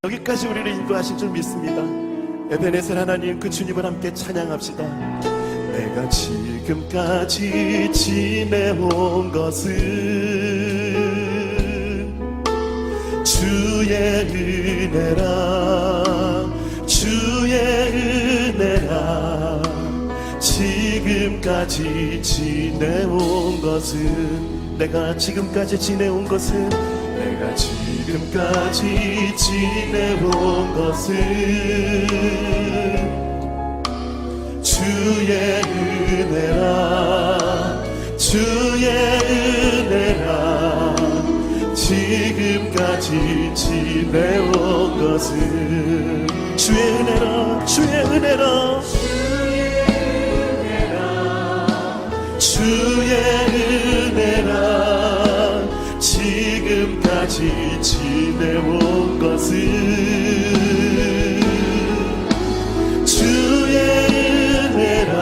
여기까지 우리를 인도하신 줄 믿습니다. 에베네셀 하나님, 그 주님을 함께 찬양합시다. 내가 지금까지 지내온 것은 주의 은혜라, 주의 은혜라. 지금까지 지내온 것은, 내가 지금까지 지내온 것은, 내가 지금까지 지내온 것은 주의 은혜라, 주의 은혜라. 지금까지 지내온 것은 주의 은혜라, 주의 은혜라, 주의 은혜라. 지금까지 지내온 것은 주의 은혜라,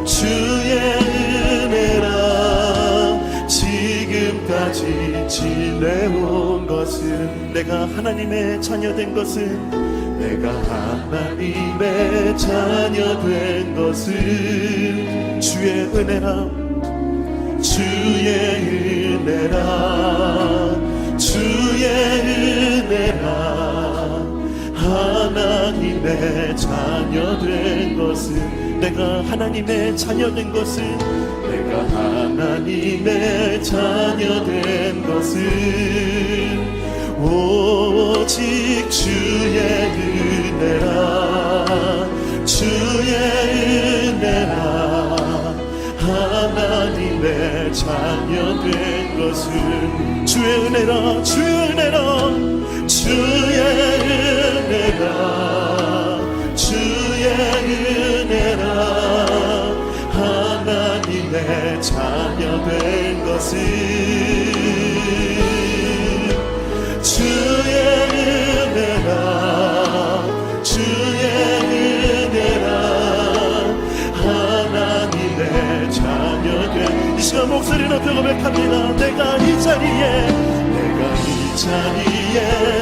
주의 은혜라. 지금까지 지내온 것은, 내가 하나님의 자녀된 것은, 내가 하나님의 자녀된 것은 주의 은혜라, 주의 은혜라, 주의 은혜라. 하나님의 자녀 된 것은 내가 하나님의 자녀 된 것은 내가 하나님의 자녀 된 것은 오직 주의 은혜라 주의 은혜라 하나님의 자녀 된 것은 주의 은혜라 주의 은혜라 주의 은혜라 주의 은혜라 하나님의 자녀 된 것은 주의 은혜라 주의 은혜라 하나님의 자녀 된 이 시간 목소리 높여 고백합니다. 내가 이 자리에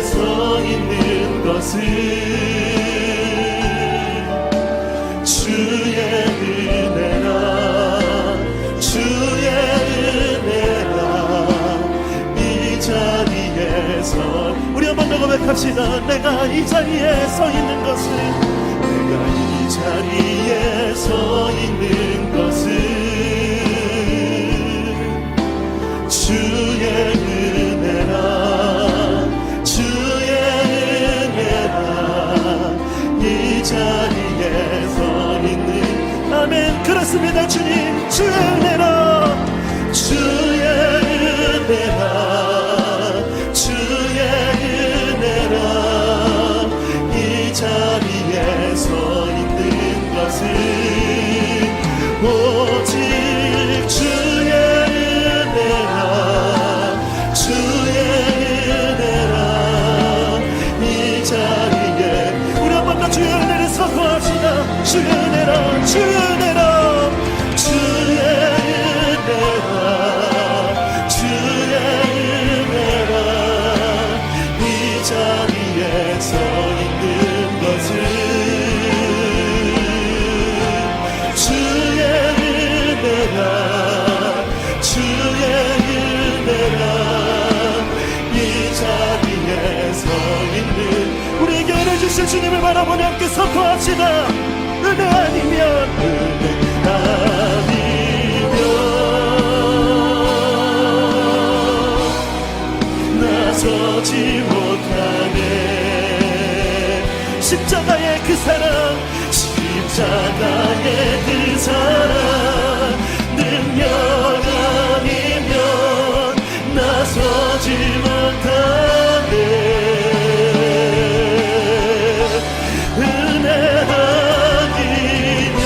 서 있는 것은 주의 은혜라 주의 은혜라 이 자리에서 우리 한 번 더 고백합시다. 내가 이 자리에 서 있는 것은 내가 이 자리에 서 있는 것은 주의 은혜라 주의 은혜라 이 자리에 서 있는 아멘 그렇습니다. 주님 주의 은혜라 주의 은혜라 주의 은혜라 이 자리에 서 있는 것은 오직 주의 은혜라 주의 은혜라 이 자리에 우리 한 번 더 주의 은혜를 선포합시다. 주의 은혜라 주의 은혜라 주의 은혜라 주의 은혜라 이 자리에 서 있는 것은 주의 은혜라 주의 은혜라 이 자리에 서 있는 우리에게 은혜 주실 주님을 바라보며 함께 선포합시다. 은혜 아니면 은혜 아니면 나서지 못하네 십자가의 그 사랑 십자가의 그 사랑 능력 아니면 나서지 못하네 은혜 아니면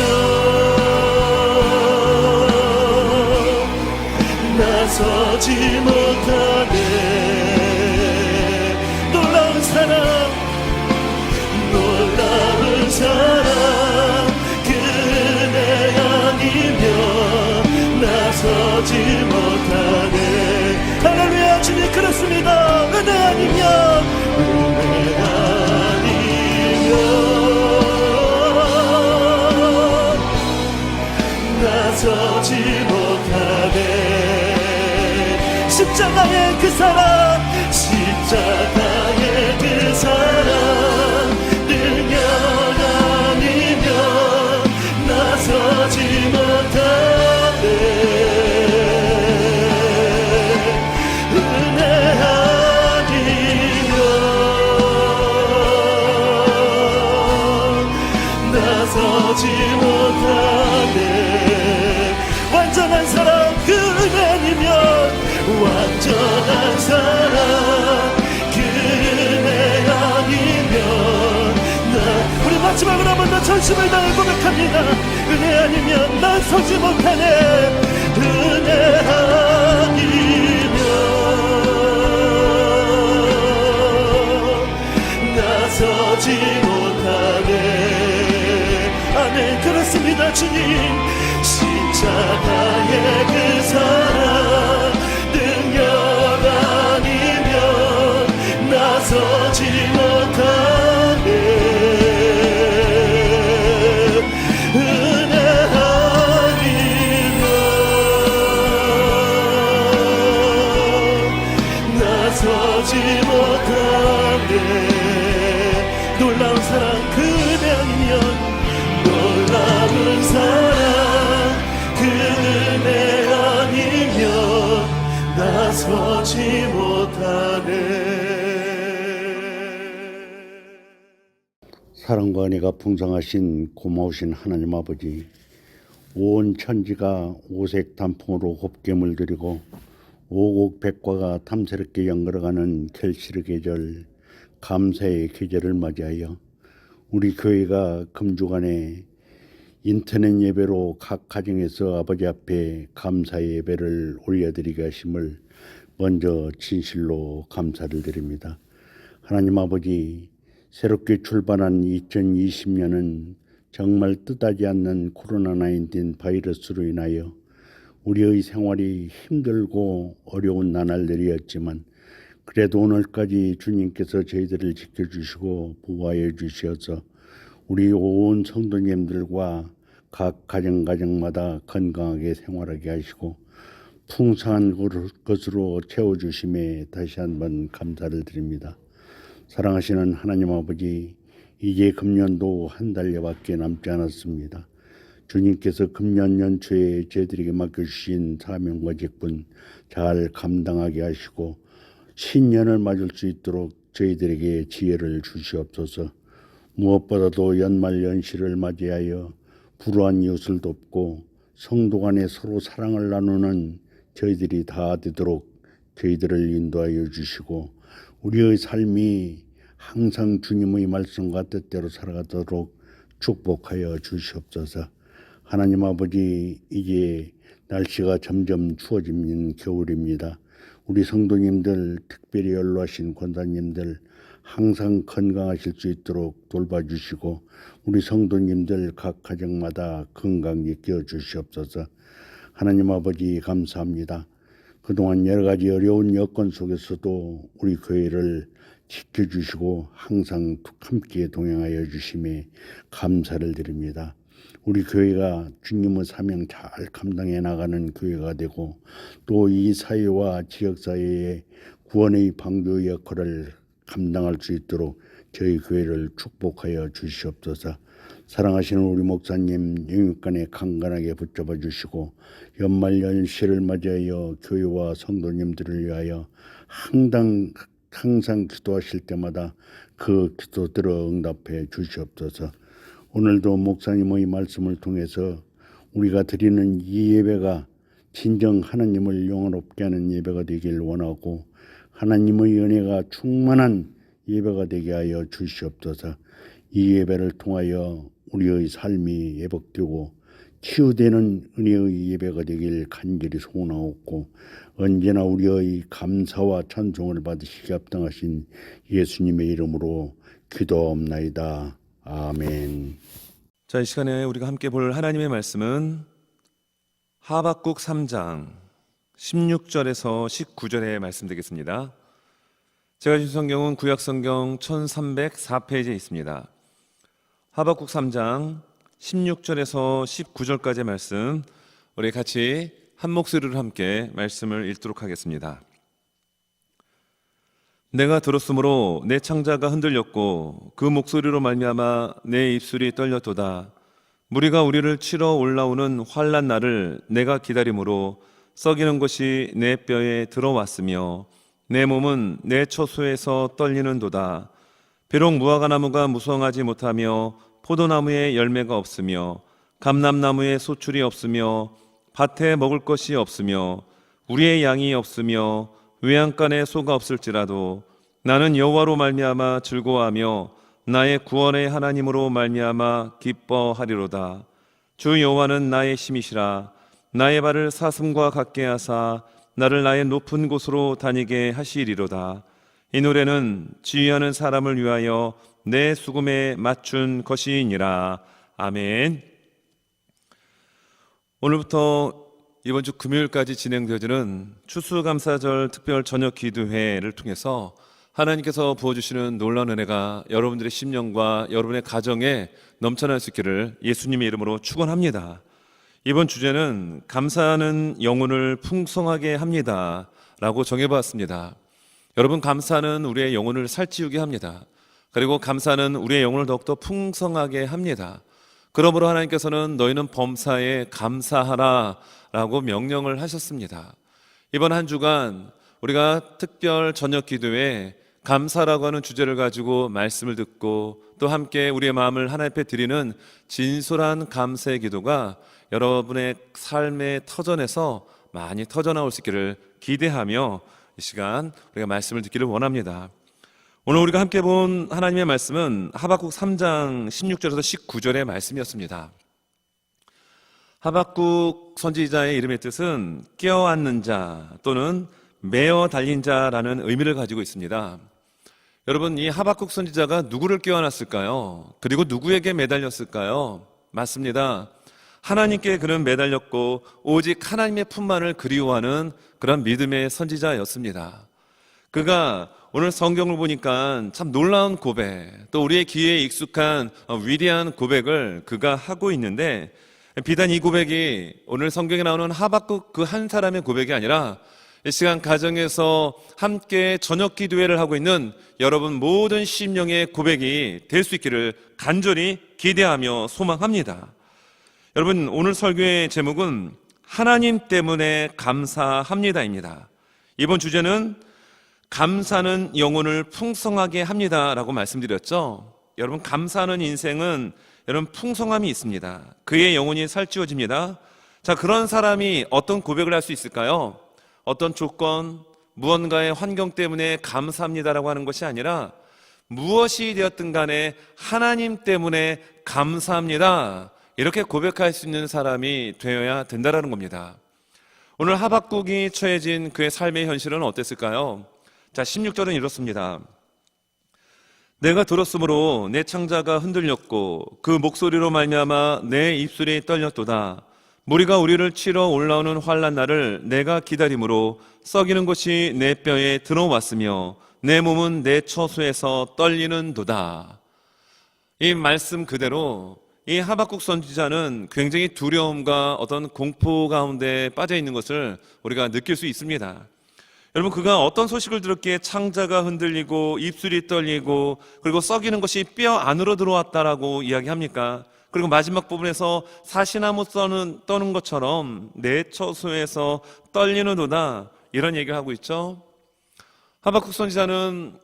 나서지 못하네 놀라운 사랑 놀라운 사랑 그 은혜 아니면 나서지 못하네 할렐루야 주님 그렇습니다. 은혜 아니면 은혜 아니면 나서지 못하네 십자가의 그 사랑 십자가의 그 사랑 능력 아니면 나서지 못하네 은혜 아니면 나서지 못하네 완전한 사랑 그 은혜 아니면 완전한 사랑 그 은혜 아니면 우리 마지막으로 한 번 더 전심을 다해 고백합니다. 은혜 아니면 난 서지 못하네 은혜 아니면 나서지 못하네 아멘 그렇습니다. 주님 십자가의 그 사랑 능력 아니면 나서지 못하네 은혜 아니면 나서지 못하네 놀라운 사랑 그 사랑과 은혜가 풍성하신 고마우신 하나님 아버지, 온 천지가 오색 단풍으로 곱게 물들이고 오곡 백과가 탐스럽게 연걸어가는 결실의 계절, 감사의 계절을 맞이하여 우리 교회가 금주간에 인터넷 예배로 각 가정에서 아버지 앞에 감사의 예배를 올려드리게 하심을 먼저 진실로 감사를 드립니다. 하나님 아버지, 새롭게 출발한 2020년은 정말 뜻하지 않는 코로나19 바이러스로 인하여 우리의 생활이 힘들고 어려운 나날들이었지만 그래도 오늘까지 주님께서 저희들을 지켜주시고 보호하여 주셔서 우리 온 성도님들과 각 가정마다 건강하게 생활하게 하시고 풍성한 것으로 채워주심에 다시 한번 감사를 드립니다. 사랑하시는 하나님 아버지, 이제 금년도 한 달여밖에 남지 않았습니다. 주님께서 금년 연초에 저희들에게 맡겨주신 사명과 직분 잘 감당하게 하시고 신년을 맞을 수 있도록 저희들에게 지혜를 주시옵소서. 무엇보다도 연말연시를 맞이하여 불우한 이웃을 돕고 성도 간에 서로 사랑을 나누는 저희들이 다 되도록 저희들을 인도하여 주시고 우리의 삶이 항상 주님의 말씀과 뜻대로 살아가도록 축복하여 주시옵소서. 하나님 아버지, 이제 날씨가 점점 추워지는 겨울입니다. 우리 성도님들, 특별히 연로하신 권사님들 항상 건강하실 수 있도록 돌봐주시고 우리 성도님들 각 가정마다 건강히 끼워주시옵소서. 하나님 아버지, 감사합니다. 그동안 여러 가지 어려운 여건 속에서도 우리 교회를 지켜주시고 항상 함께 동행하여 주심에 감사를 드립니다. 우리 교회가 주님의 사명 잘 감당해 나가는 교회가 되고 또 이 사회와 지역사회의 구원의 방주 역할을 감당할 수 있도록 저희 교회를 축복하여 주시옵소서. 사랑하시는 우리 목사님 영육간에 강건하게 붙잡아 주시고 연말연시를 맞이하여 교회와 성도님들을 위하여 항상 기도하실 때마다 그 기도들을 응답해 주시옵소서. 오늘도 목사님의 말씀을 통해서 우리가 드리는 이 예배가 진정 하나님을 영원롭게 하는 예배가 되길 원하고 하나님의 은혜가 충만한 예배가 되게 하여 주시옵소서. 이 예배를 통하여 우리의 삶이 회복되고 치유되는 은혜의 예배가 되길 간절히 소원하옵고 언제나 우리의 감사와 찬송을 받으시기 합당하신 예수님의 이름으로 기도하옵나이다. 아멘. 자, 이 시간에 우리가 함께 볼 하나님의 말씀은 하박국 3장 16절에서 19절의 말씀 되겠습니다. 제가 준 성경은 구약성경 1304페이지에 있습니다. 하박국 3장 16절에서 19절까지의 말씀, 우리 같이 한 목소리로 함께 말씀을 읽도록 하겠습니다. 내가 들었으므로 내 창자가 흔들렸고 그 목소리로 말미암아 내 입술이 떨렸도다. 무리가 우리를 치러 올라오는 환난 날을 내가 기다림으로 썩이는 것이 내 뼈에 들어왔으며 내 몸은 내 처소에서 떨리는도다. 비록 무화과나무가 무성하지 못하며 포도나무에 열매가 없으며 감람나무에 소출이 없으며 밭에 먹을 것이 없으며 우리의 양이 없으며 외양간에 소가 없을지라도 나는 여호와로 말미암아 즐거워하며 나의 구원의 하나님으로 말미암아 기뻐하리로다. 주 여호와는 나의 힘이시라. 나의 발을 사슴과 같게 하사 나를 나의 높은 곳으로 다니게 하시리로다. 이 노래는 지휘하는 사람을 위하여 내 수금에 맞춘 것이니라. 아멘. 오늘부터 이번 주 금요일까지 진행되어지는 추수감사절 특별 저녁 기도회를 통해서 하나님께서 부어주시는 놀라운 은혜가 여러분들의 심령과 여러분의 가정에 넘쳐날 수 있기를 예수님의 이름으로 축원합니다. 이번 주제는 감사하는 영혼을 풍성하게 합니다 라고 정해봤습니다. 여러분, 감사는 우리의 영혼을 살찌우게 합니다. 그리고 감사는 우리의 영혼을 더욱더 풍성하게 합니다. 그러므로 하나님께서는 너희는 범사에 감사하라 라고 명령을 하셨습니다. 이번 한 주간 우리가 특별 저녁 기도에 감사라고 하는 주제를 가지고 말씀을 듣고 또 함께 우리의 마음을 하나님 앞에 드리는 진솔한 감사의 기도가 여러분의 삶의 터전에서 많이 터져나올 수 있기를 기대하며 이 시간 우리가 말씀을 듣기를 원합니다. 오늘 우리가 함께 본 하나님의 말씀은 하박국 3장 16절에서 19절의 말씀이었습니다. 하박국 선지자의 이름의 뜻은 껴안는 자 또는 메어 달린 자라는 의미를 가지고 있습니다. 여러분, 이 하박국 선지자가 누구를 껴안았을까요? 그리고 누구에게 매달렸을까요? 맞습니다. 하나님께 그는 매달렸고 오직 하나님의 품만을 그리워하는 그런 믿음의 선지자였습니다. 그가 오늘 성경을 보니까 참 놀라운 고백, 또 우리의 귀에 익숙한 위대한 고백을 그가 하고 있는데, 비단 이 고백이 오늘 성경에 나오는 하박국 그 한 사람의 고백이 아니라 이 시간 가정에서 함께 저녁 기도회를 하고 있는 여러분 모든 심령의 고백이 될 수 있기를 간절히 기대하며 소망합니다. 여러분, 오늘 설교의 제목은 하나님 때문에 감사합니다입니다. 이번 주제는 감사는 영혼을 풍성하게 합니다라고 말씀드렸죠. 여러분, 감사하는 인생은 여러분 풍성함이 있습니다. 그의 영혼이 살찌워집니다. 자, 그런 사람이 어떤 고백을 할 수 있을까요? 어떤 조건, 무언가의 환경 때문에 감사합니다라고 하는 것이 아니라 무엇이 되었든 간에 하나님 때문에 감사합니다, 이렇게 고백할 수 있는 사람이 되어야 된다는 겁니다. 오늘 하박국이 처해진 그의 삶의 현실은 어땠을까요? 자, 16절은 이렇습니다. 내가 들었으므로 내 창자가 흔들렸고 그 목소리로 말미암아 내 입술이 떨렸도다. 무리가 우리를 치러 올라오는 환난 날을 내가 기다림으로 썩이는 것이 내 뼈에 들어왔으며 내 몸은 내 처소에서 떨리는도다. 이 말씀 그대로 이 하박국 선지자는 굉장히 두려움과 어떤 공포 가운데 빠져 있는 것을 우리가 느낄 수 있습니다. 여러분, 그가 어떤 소식을 들었기에 창자가 흔들리고 입술이 떨리고 그리고 썩이는 것이 뼈 안으로 들어왔다라고 이야기합니까? 그리고 마지막 부분에서 사시나무 떠는 것처럼 내 처소에서 떨리는도다, 이런 얘기를 하고 있죠. 하박국 선지자는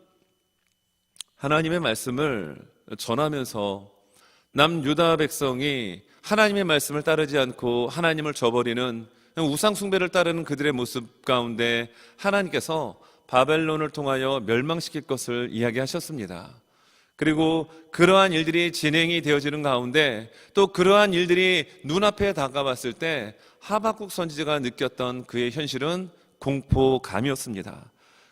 하나님의 말씀을 전하면서 남유다 백성이 하나님의 말씀을 따르지 않고 하나님을 저버리는 우상 숭배를 따르는 그들의 모습 가운데 하나님께서 바벨론을 통하여 멸망시킬 것을 이야기하셨습니다. 그리고 그러한 일들이 진행이 되어지는 가운데 또 그러한 일들이 눈앞에 다가왔을 때 하박국 선지자가 느꼈던 그의 현실은 공포감이었습니다.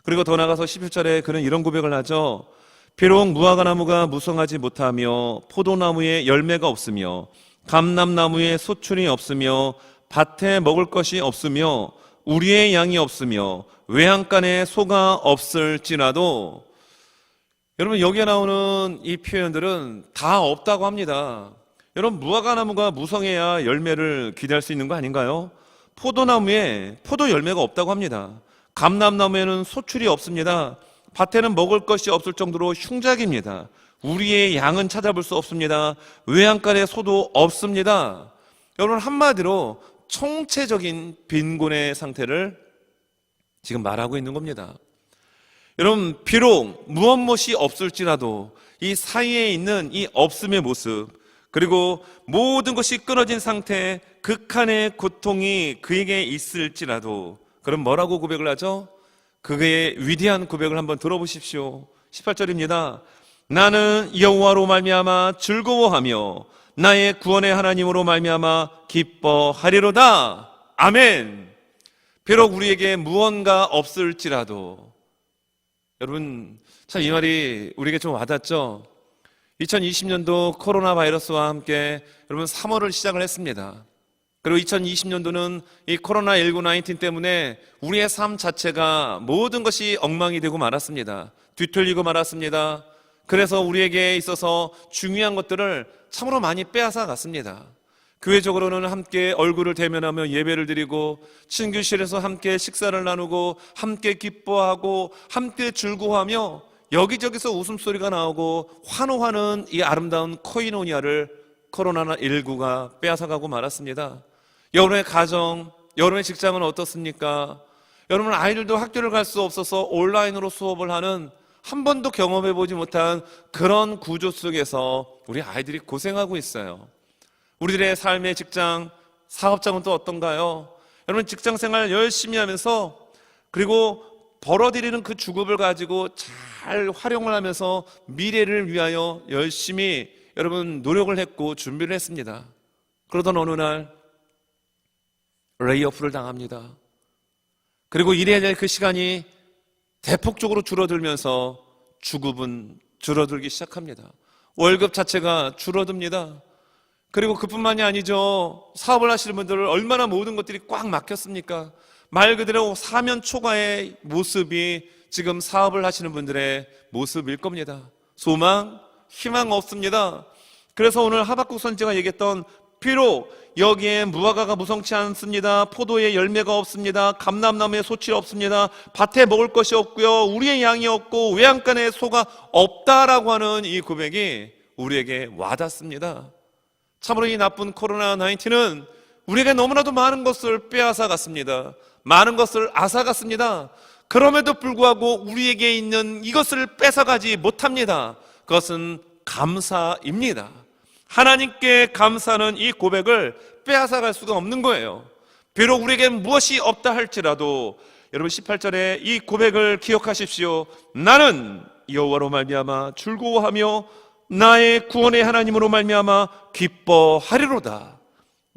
그리고 더 나아가서 11절에 그는 이런 고백을 하죠. 비록 무화과나무가 무성하지 못하며 포도나무에 열매가 없으며 감람나무에 소출이 없으며 밭에 먹을 것이 없으며 우리의 양이 없으며 외양간에 소가 없을지라도, 여러분, 여기에 나오는 이 표현들은 다 없다고 합니다. 여러분, 무화과나무가 무성해야 열매를 기대할 수 있는 거 아닌가요? 포도나무에 포도 열매가 없다고 합니다. 감람나무에는 소출이 없습니다. 밭에는 먹을 것이 없을 정도로 흉작입니다. 우리의 양은 찾아볼 수 없습니다. 외양간에 소도 없습니다. 여러분, 한마디로 총체적인 빈곤의 상태를 지금 말하고 있는 겁니다. 여러분, 비록 무엇이 없을지라도 이 사이에 있는 이 없음의 모습, 그리고 모든 것이 끊어진 상태, 극한의 고통이 그에게 있을지라도, 그럼 뭐라고 고백을 하죠? 그의 위대한 고백을 한번 들어보십시오. 18절입니다. 나는 여호와로 말미암아 즐거워하며 나의 구원의 하나님으로 말미암아 기뻐하리로다. 아멘. 비록 우리에게 무언가 없을지라도, 여러분, 참 이 말이 우리에게 좀 와닿죠? 2020년도 코로나 바이러스와 함께 여러분 3월을 시작을 했습니다. 그리고 2020년도는 이 코로나19 19 때문에 우리의 삶 자체가 모든 것이 엉망이 되고 말았습니다. 뒤틀리고 말았습니다. 그래서 우리에게 있어서 중요한 것들을 참으로 많이 빼앗아 갔습니다. 교회적으로는 함께 얼굴을 대면하며 예배를 드리고 친교실에서 함께 식사를 나누고 함께 기뻐하고 함께 즐거워하며 여기저기서 웃음소리가 나오고 환호하는 이 아름다운 코이노니아를 코로나19가 빼앗아가고 말았습니다. 여러분의 가정, 여러분의 직장은 어떻습니까? 여러분 아이들도 학교를 갈 수 없어서 온라인으로 수업을 하는 한 번도 경험해보지 못한 그런 구조 속에서 우리 아이들이 고생하고 있어요. 우리들의 삶의 직장, 사업장은 또 어떤가요? 여러분, 직장 생활 열심히 하면서 그리고 벌어들이는 그 주급을 가지고 잘 활용을 하면서 미래를 위하여 열심히 여러분 노력을 했고 준비를 했습니다. 그러던 어느 날 레이오프를 당합니다. 그리고 일해야 될 그 시간이 대폭적으로 줄어들면서 주급은 줄어들기 시작합니다. 월급 자체가 줄어듭니다. 그리고 그뿐만이 아니죠. 사업을 하시는 분들은 얼마나 모든 것들이 꽉 막혔습니까? 말 그대로 사면 초과의 모습이 지금 사업을 하시는 분들의 모습일 겁니다. 소망, 희망 없습니다. 그래서 오늘 하박국 선지자가 얘기했던 비록 여기에 무화과가 무성치 않습니다. 포도에 열매가 없습니다. 감람나무에 소치 없습니다. 밭에 먹을 것이 없고요. 우리의 양이 없고 외양간에 소가 없다라고 하는 이 고백이 우리에게 와닿습니다. 참으로 이 나쁜 코로나19는 우리에게 너무나도 많은 것을 빼앗아 갔습니다. 많은 것을 앗아갔습니다. 그럼에도 불구하고 우리에게 있는 이것을 뺏어가지 못합니다. 그것은 감사입니다. 하나님께 감사는 이 고백을 빼앗아갈 수가 없는 거예요. 비록 우리에게 무엇이 없다 할지라도 여러분 18절에 이 고백을 기억하십시오. 나는 여호와로 말미암아 즐거워하며 나의 구원의 하나님으로 말미암아 기뻐하리로다.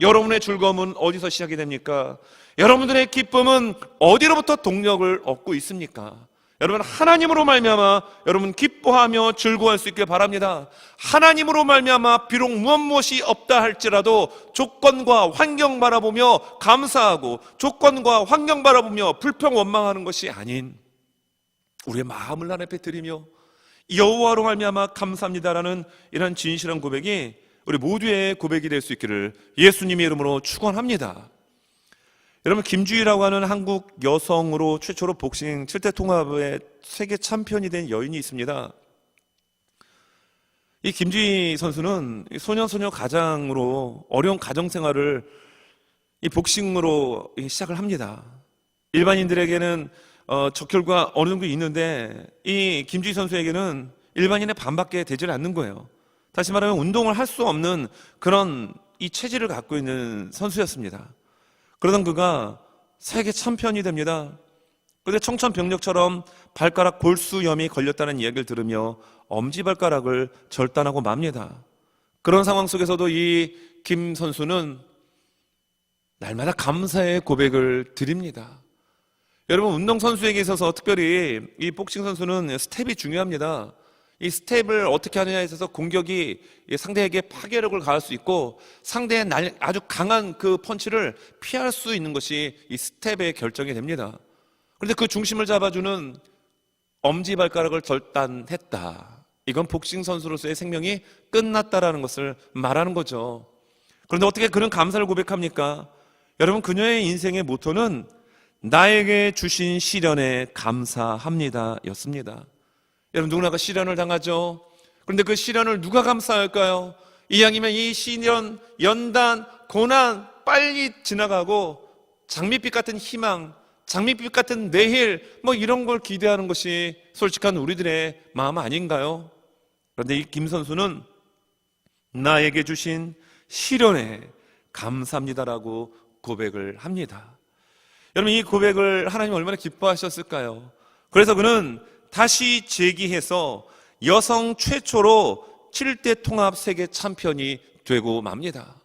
여러분의 즐거움은 어디서 시작이 됩니까? 여러분들의 기쁨은 어디로부터 동력을 얻고 있습니까? 여러분, 하나님으로 말미암아 여러분 기뻐하며 즐거워할 수 있길 바랍니다. 하나님으로 말미암아 비록 무엇이 없다 할지라도 조건과 환경 바라보며 감사하고 조건과 환경 바라보며 불평 원망하는 것이 아닌 우리의 마음을 하나님께 드리며 여호와로 말미암아 감사합니다라는 이런 진실한 고백이 우리 모두의 고백이 될 수 있기를 예수님의 이름으로 축원합니다. 여러분, 김주희라고 하는 한국 여성으로 최초로 복싱 7대 통합의 세계 챔피언이 된 여인이 있습니다. 이 김주희 선수는 소년소녀 가장으로 어려운 가정생활을 이 복싱으로 시작을 합니다. 일반인들에게는 적혈과 어느 정도 있는데 이 김주희 선수에게는 일반인의 반밖에 되질 않는 거예요. 다시 말하면 운동을 할 수 없는 그런 이 체질을 갖고 있는 선수였습니다. 그러던 그가 세계 챔피언이 됩니다. 그런데 청천벽력처럼 발가락 골수염이 걸렸다는 이야기를 들으며 엄지발가락을 절단하고 맙니다. 그런 상황 속에서도 이 김 선수는 날마다 감사의 고백을 드립니다. 여러분, 운동선수에게 있어서 특별히 이 복싱 선수는 스텝이 중요합니다. 이 스텝을 어떻게 하느냐에 있어서 공격이 상대에게 파괴력을 가할 수 있고 상대의 아주 강한 그 펀치를 피할 수 있는 것이 이 스텝의 결정이 됩니다. 그런데 그 중심을 잡아주는 엄지발가락을 절단했다. 이건 복싱 선수로서의 생명이 끝났다라는 것을 말하는 거죠. 그런데 어떻게 그런 감사를 고백합니까? 여러분, 그녀의 인생의 모토는 나에게 주신 시련에 감사합니다 였습니다. 여러분, 누구나가 시련을 당하죠. 그런데 그 시련을 누가 감사할까요? 이왕이면 이 시련, 연단, 고난 빨리 지나가고 장밋빛 같은 희망, 장밋빛 같은 내일 이런 걸 기대하는 것이 솔직한 우리들의 마음 아닌가요? 그런데 이 김 선수는 나에게 주신 시련에 감사합니다라고 고백을 합니다. 여러분, 이 고백을 하나님 얼마나 기뻐하셨을까요? 그래서 그는 다시 재기해서 여성 최초로 7대 통합 세계 챔피언이 되고 맙니다.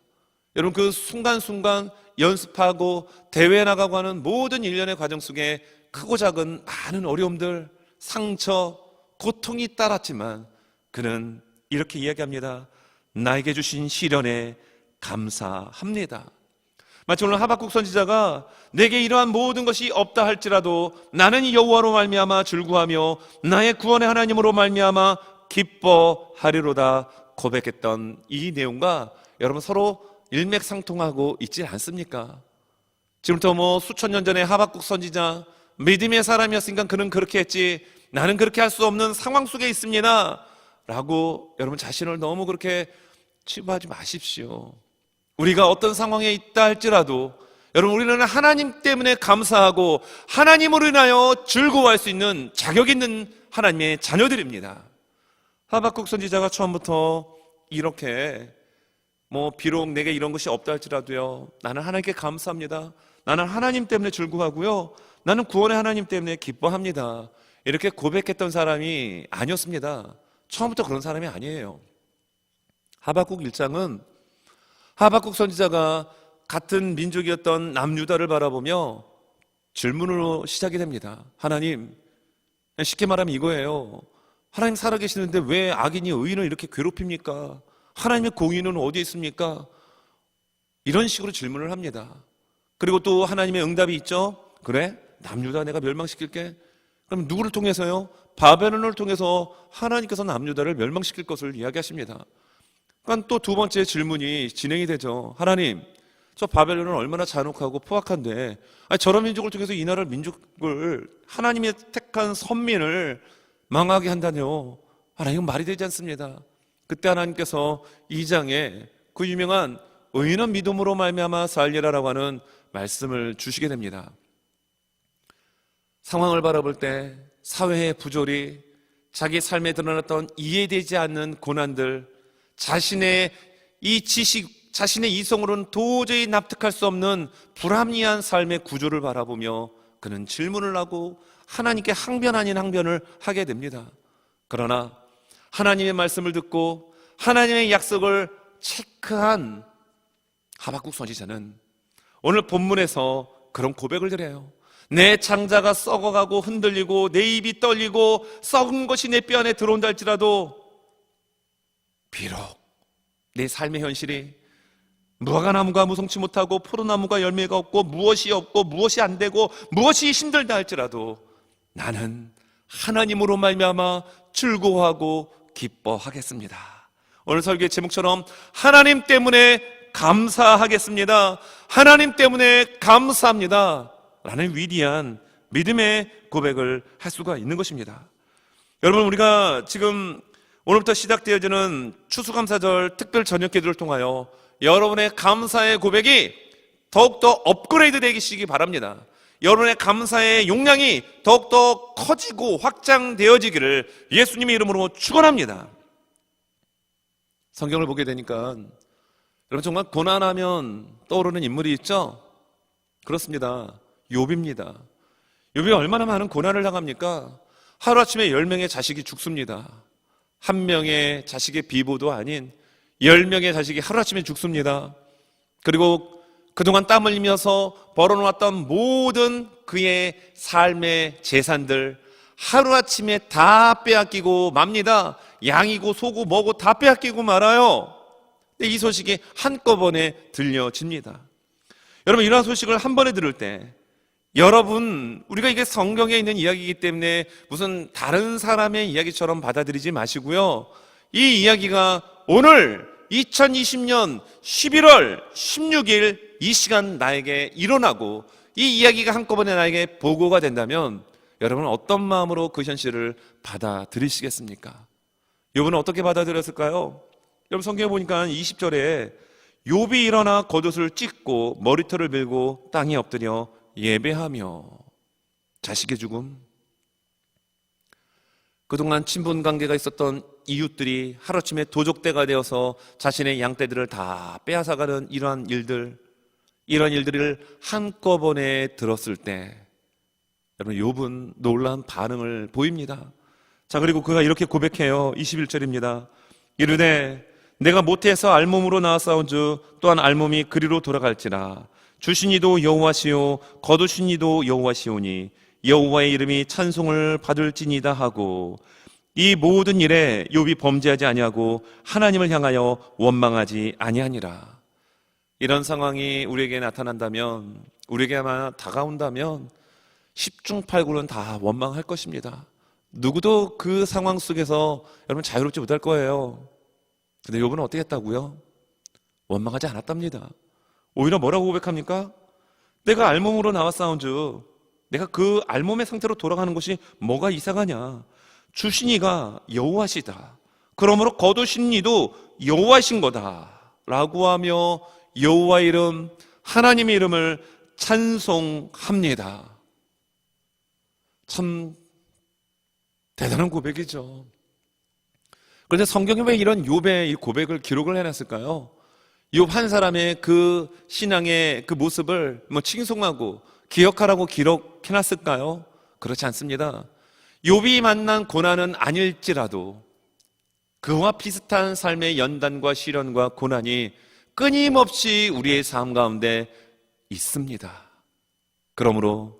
여러분, 그 순간순간 연습하고 대회 나가고 하는 모든 일련의 과정 속에 크고 작은 많은 어려움들, 상처, 고통이 따랐지만 그는 이렇게 이야기합니다. 나에게 주신 시련에 감사합니다. 마치 오늘 하박국 선지자가 내게 이러한 모든 것이 없다 할지라도 나는 여호와로 말미암아 즐거워하며 나의 구원의 하나님으로 말미암아 기뻐하리로다 고백했던 이 내용과 여러분 서로 일맥상통하고 있지 않습니까? 지금부터 수천 년 전에 하박국 선지자 믿음의 사람이었으니까 그는 그렇게 했지 나는 그렇게 할 수 없는 상황 속에 있습니다 라고 여러분 자신을 너무 그렇게 치부하지 마십시오. 우리가 어떤 상황에 있다 할지라도 여러분 우리는 하나님 때문에 감사하고 하나님으로 인하여 즐거워할 수 있는 자격 있는 하나님의 자녀들입니다. 하박국 선지자가 처음부터 이렇게 비록 내게 이런 것이 없다 할지라도요, 나는 하나님께 감사합니다. 나는 하나님 때문에 즐거워하고요, 나는 구원의 하나님 때문에 기뻐합니다. 이렇게 고백했던 사람이 아니었습니다. 처음부터 그런 사람이 아니에요. 하박국 1장은 하박국 선지자가 같은 민족이었던 남유다를 바라보며 질문으로 시작이 됩니다. 하나님, 쉽게 말하면 이거예요. 하나님 살아계시는데 왜 악인이 의인을 이렇게 괴롭힙니까? 하나님의 공의는 어디에 있습니까? 이런 식으로 질문을 합니다. 그리고 또 하나님의 응답이 있죠. 그래? 남유다 내가 멸망시킬게. 그럼 누구를 통해서요? 바벨론을 통해서 하나님께서 남유다를 멸망시킬 것을 이야기하십니다. 그러니까 또 두 번째 질문이 진행이 되죠. 하나님, 저 바벨론은 얼마나 잔혹하고 포악한데 저런 민족을 통해서 이 나라 민족을, 하나님의 택한 선민을 망하게 한다뇨. 하나님, 이건 말이 되지 않습니다. 그때 하나님께서 2장에 그 유명한 의인은 믿음으로 말미암아 살리라라고 하는 말씀을 주시게 됩니다. 상황을 바라볼 때 사회의 부조리, 자기 삶에 드러났던 이해되지 않는 고난들, 자신의 이 지식, 자신의 이성으로는 도저히 납득할 수 없는 불합리한 삶의 구조를 바라보며 그는 질문을 하고 하나님께 항변 아닌 항변을 하게 됩니다. 그러나 하나님의 말씀을 듣고 하나님의 약속을 체크한 하박국 선지자는 오늘 본문에서 그런 고백을 드려요. 내 창자가 썩어가고 흔들리고 내 입이 떨리고 썩은 것이 내 뼈 안에 들어온다 할지라도 비록 내 삶의 현실이 무화과나무가 무성치 못하고 포도나무가 열매가 없고 무엇이 없고 무엇이 안 되고 무엇이 힘들다 할지라도 나는 하나님으로 말미암아 즐거워하고 기뻐하겠습니다. 오늘 설교의 제목처럼 하나님 때문에 감사하겠습니다. 하나님 때문에 감사합니다. 라는 위대한 믿음의 고백을 할 수가 있는 것입니다. 여러분, 우리가 지금 오늘부터 시작되어지는 추수감사절 특별 저녁 기도를 통하여 여러분의 감사의 고백이 더욱더 업그레이드 되시기 바랍니다. 여러분의 감사의 용량이 더욱더 커지고 확장되어지기를 예수님의 이름으로 축원합니다. 성경을 보게 되니까 여러분, 정말 고난하면 떠오르는 인물이 있죠? 그렇습니다. 욥입니다. 욥이 얼마나 많은 고난을 당합니까? 하루아침에 10명의 자식이 죽습니다. 한 명의 자식의 비보도 아닌 10명의 자식이 하루아침에 죽습니다. 그리고 그동안 땀 흘리면서 벌어놓았던 모든 그의 삶의 재산들 하루아침에 다 빼앗기고 맙니다. 양이고 소고 뭐고 다 빼앗기고 말아요. 이 소식이 한꺼번에 들려집니다. 여러분, 이러한 소식을 한 번에 들을 때 여러분, 우리가 이게 성경에 있는 이야기이기 때문에 무슨 다른 사람의 이야기처럼 받아들이지 마시고요, 이 이야기가 오늘 2020년 11월 16일 이 시간 나에게 일어나고 이 이야기가 한꺼번에 나에게 보고가 된다면 여러분은 어떤 마음으로 그 현실을 받아들이시겠습니까? 욥은 어떻게 받아들였을까요? 여러분, 성경에 보니까 20절에 욥이 일어나 겉옷을 찢고 머리털을 밀고 땅에 엎드려 예배하며, 자식의 죽음, 그동안 친분 관계가 있었던 이웃들이 하루아침에 도적대가 되어서 자신의 양떼들을 다 빼앗아가는 이러한 일들을 한꺼번에 들었을 때 여러분, 욥은 놀라운 반응을 보입니다. 자, 그리고 그가 이렇게 고백해요. 21절입니다. 이르되 내가 모태에서 알몸으로 나왔사온즉 또한 알몸이 그리로 돌아갈지라. 주신 이도 여호와시요 거두신 이도 여호와시오니 여호와의 이름이 찬송을 받을지니다 하고, 이 모든 일에 욥이 범죄하지 아니하고 하나님을 향하여 원망하지 아니하니라. 이런 상황이 우리에게 나타난다면, 우리에게 아마 다가온다면 10중 8구는 다 원망할 것입니다. 누구도 그 상황 속에서 여러분 자유롭지 못할 거예요. 근데 욥은 어떻게 했다고요? 원망하지 않았답니다. 오히려 뭐라고 고백합니까? 내가 알몸으로 나왔사온즉 내가 그 알몸의 상태로 돌아가는 것이 뭐가 이상하냐? 주신 이가 여호와시다. 그러므로 거두신 이도 여호와신 거다 라고 하며 여호와의 이름, 하나님의 이름을 찬송합니다. 참 대단한 고백이죠. 그런데 성경이 왜 이런 욥의 이 고백을 기록을 해놨을까요? 욥 한 사람의 그 신앙의 그 모습을 칭송하고 기억하라고 기록해놨을까요? 그렇지 않습니다. 욥이 만난 고난은 아닐지라도 그와 비슷한 삶의 연단과 시련과 고난이 끊임없이 우리의 삶 가운데 있습니다. 그러므로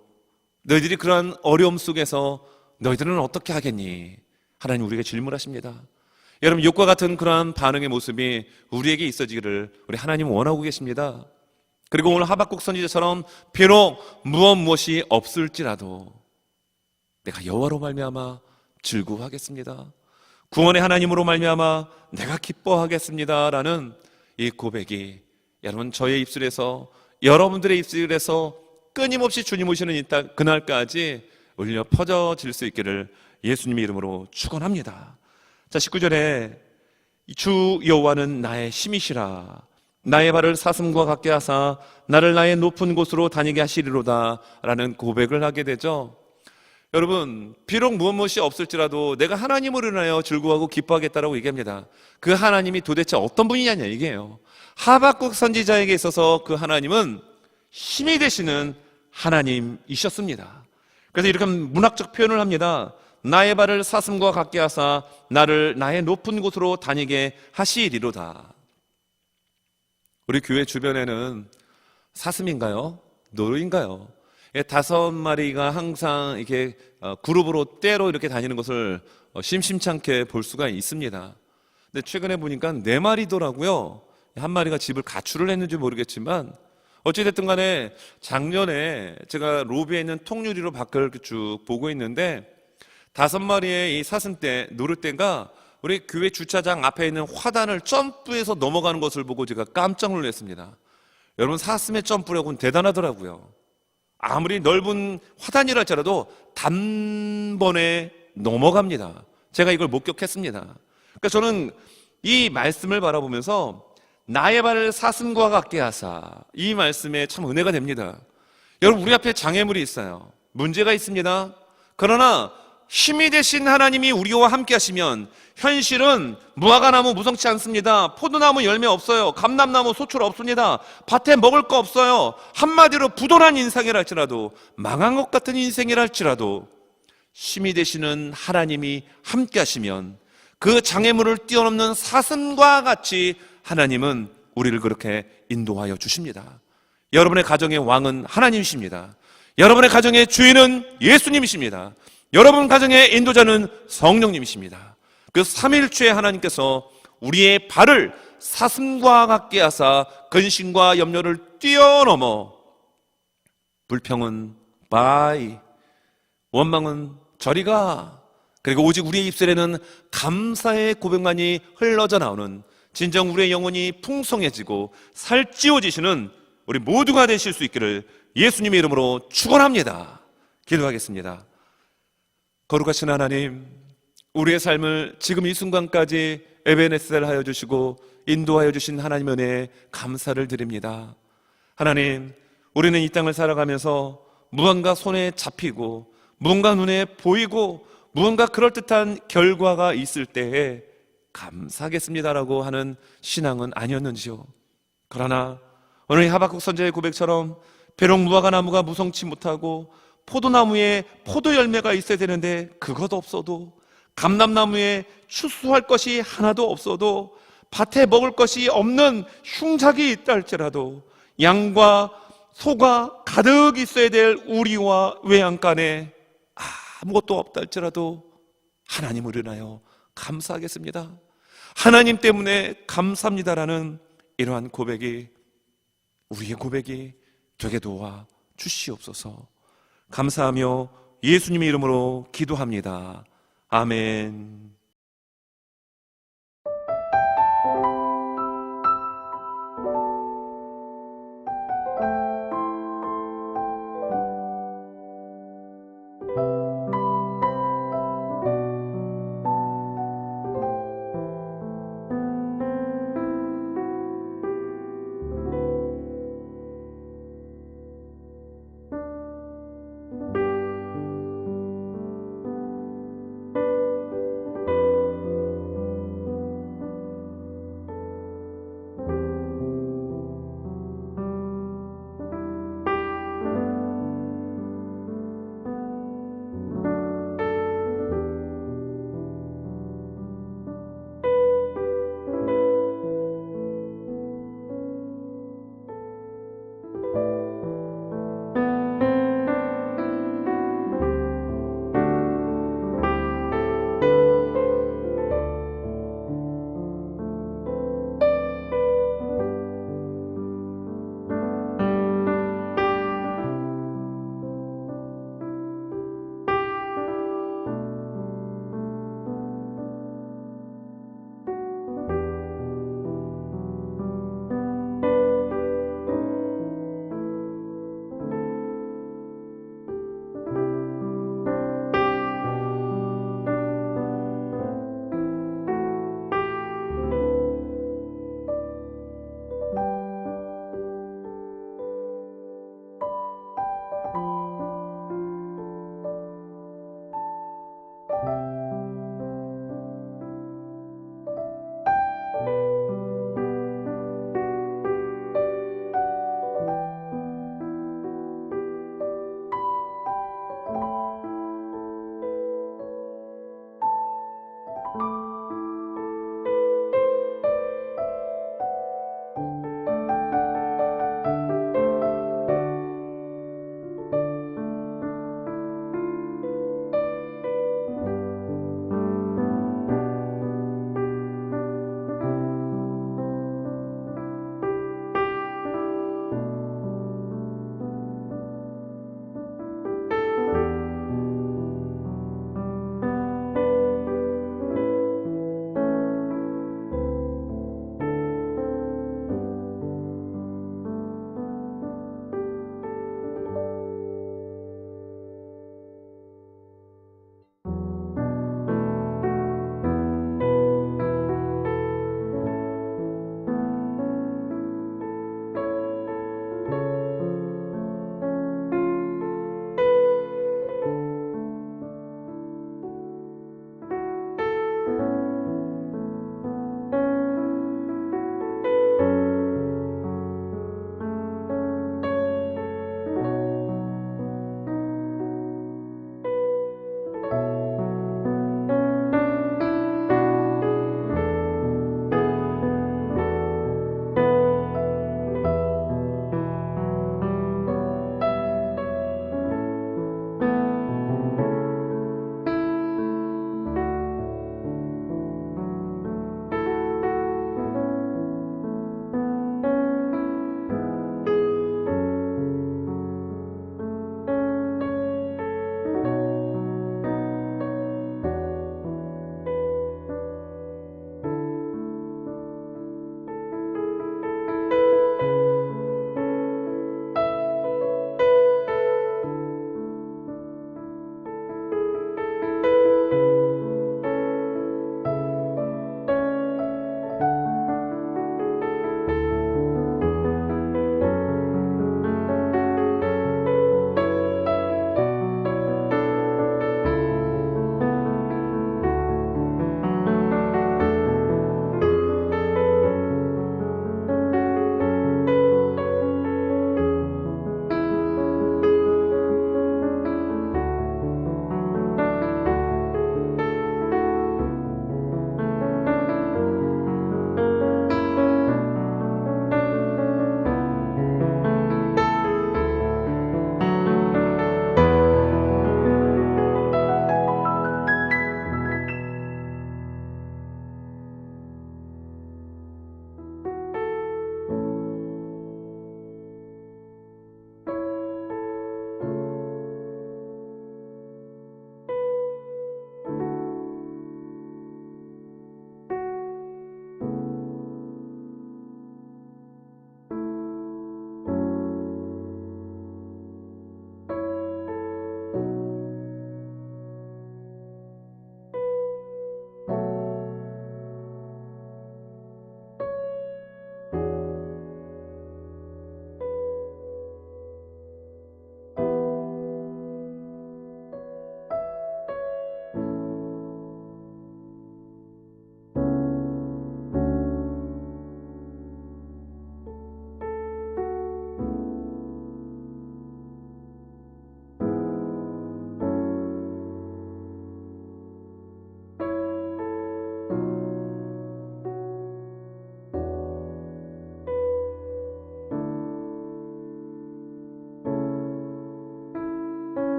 너희들이 그러한 어려움 속에서 너희들은 어떻게 하겠니? 하나님 우리에게 질문하십니다. 여러분, 욥과 같은 그러한 반응의 모습이 우리에게 있어지기를 우리 하나님은 원하고 계십니다. 그리고 오늘 하박국 선지자처럼 비록 무엇이 없을지라도 내가 여호와로 말미암아 즐거워하겠습니다. 구원의 하나님으로 말미암아 내가 기뻐하겠습니다라는 이 고백이 여러분 저의 입술에서 여러분들의 입술에서 끊임없이 주님 오시는 그날까지 울려 퍼져질 수 있기를 예수님의 이름으로 축원합니다. 자, 19절에 주 여호와는 나의 힘이시라 나의 발을 사슴과 같게 하사 나를 나의 높은 곳으로 다니게 하시리로다 라는 고백을 하게 되죠. 여러분, 비록 무엇이 없을지라도 내가 하나님으로 인하여 즐거워하고 기뻐하겠다라고 얘기합니다. 그 하나님이 도대체 어떤 분이냐 이게요. 하박국 선지자에게 있어서 그 하나님은 힘이 되시는 하나님이셨습니다. 그래서 이렇게 문학적 표현을 합니다. 나의 발을 사슴과 같게 하사 나를 나의 높은 곳으로 다니게 하시리로다. 우리 교회 주변에는 사슴인가요? 노루인가요? 5마리가 항상 이렇게 그룹으로 떼로 이렇게 다니는 것을 심심찮게 볼 수가 있습니다. 근데 최근에 보니까 4마리더라고요. 한 마리가 집을 가출을 했는지 모르겠지만 어찌됐든 간에 작년에 제가 로비에 있는 통유리로 밖을 쭉 보고 있는데 5마리의 이 사슴떼, 노루떼가 우리 교회 주차장 앞에 있는 화단을 점프해서 넘어가는 것을 보고 제가 깜짝 놀랐습니다. 여러분, 사슴의 점프력은 대단하더라고요. 아무리 넓은 화단이라 할지라도 단번에 넘어갑니다. 제가 이걸 목격했습니다. 그러니까 저는 이 말씀을 바라보면서 나의 발을 사슴과 같게 하사, 이 말씀에 참 은혜가 됩니다. 여러분, 우리 앞에 장애물이 있어요. 문제가 있습니다. 그러나 힘이 되신 하나님이 우리와 함께 하시면 현실은 무화과나무 무성치 않습니다. 포도나무 열매 없어요. 감람나무 소출 없습니다. 밭에 먹을 거 없어요. 한마디로 부도난 인생이라 할지라도, 망한 것 같은 인생이라 할지라도 힘이 되시는 하나님이 함께 하시면 그 장애물을 뛰어넘는 사슴과 같이 하나님은 우리를 그렇게 인도하여 주십니다. 여러분의 가정의 왕은 하나님이십니다. 여러분의 가정의 주인은 예수님이십니다. 여러분 가정의 인도자는 성령님이십니다. 그 삼일주의 하나님께서 우리의 발을 사슴과 같게 하사 근심과 염려를 뛰어넘어 불평은 바이, 원망은 저리가, 그리고 오직 우리의 입술에는 감사의 고백만이 흘러져 나오는 진정 우리의 영혼이 풍성해지고 살찌워지시는 우리 모두가 되실 수 있기를 예수님의 이름으로 축원합니다. 기도하겠습니다. 거룩하신 하나님, 우리의 삶을 지금 이 순간까지 에베네셀 하여 주시고 인도하여 주신 하나님의 은혜에 감사를 드립니다. 하나님, 우리는 이 땅을 살아가면서 무언가 손에 잡히고 무언가 눈에 보이고 무언가 그럴듯한 결과가 있을 때에 감사하겠습니다라고 하는 신앙은 아니었는지요. 그러나 오늘 이 하박국 선지자의 고백처럼 비록 무화과나무가 무성치 못하고 포도나무에 포도 열매가 있어야 되는데 그것도 없어도, 감람나무에 추수할 것이 하나도 없어도, 밭에 먹을 것이 없는 흉작이 있다 할지라도, 양과 소가 가득 있어야 될 우리와 외양간에 아무것도 없다 할지라도 하나님을 인하여 감사하겠습니다. 하나님 때문에 감사합니다라는 이러한 고백이 우리의 고백이 되게 도와 주시옵소서. 감사하며 예수님의 이름으로 기도합니다. 아멘.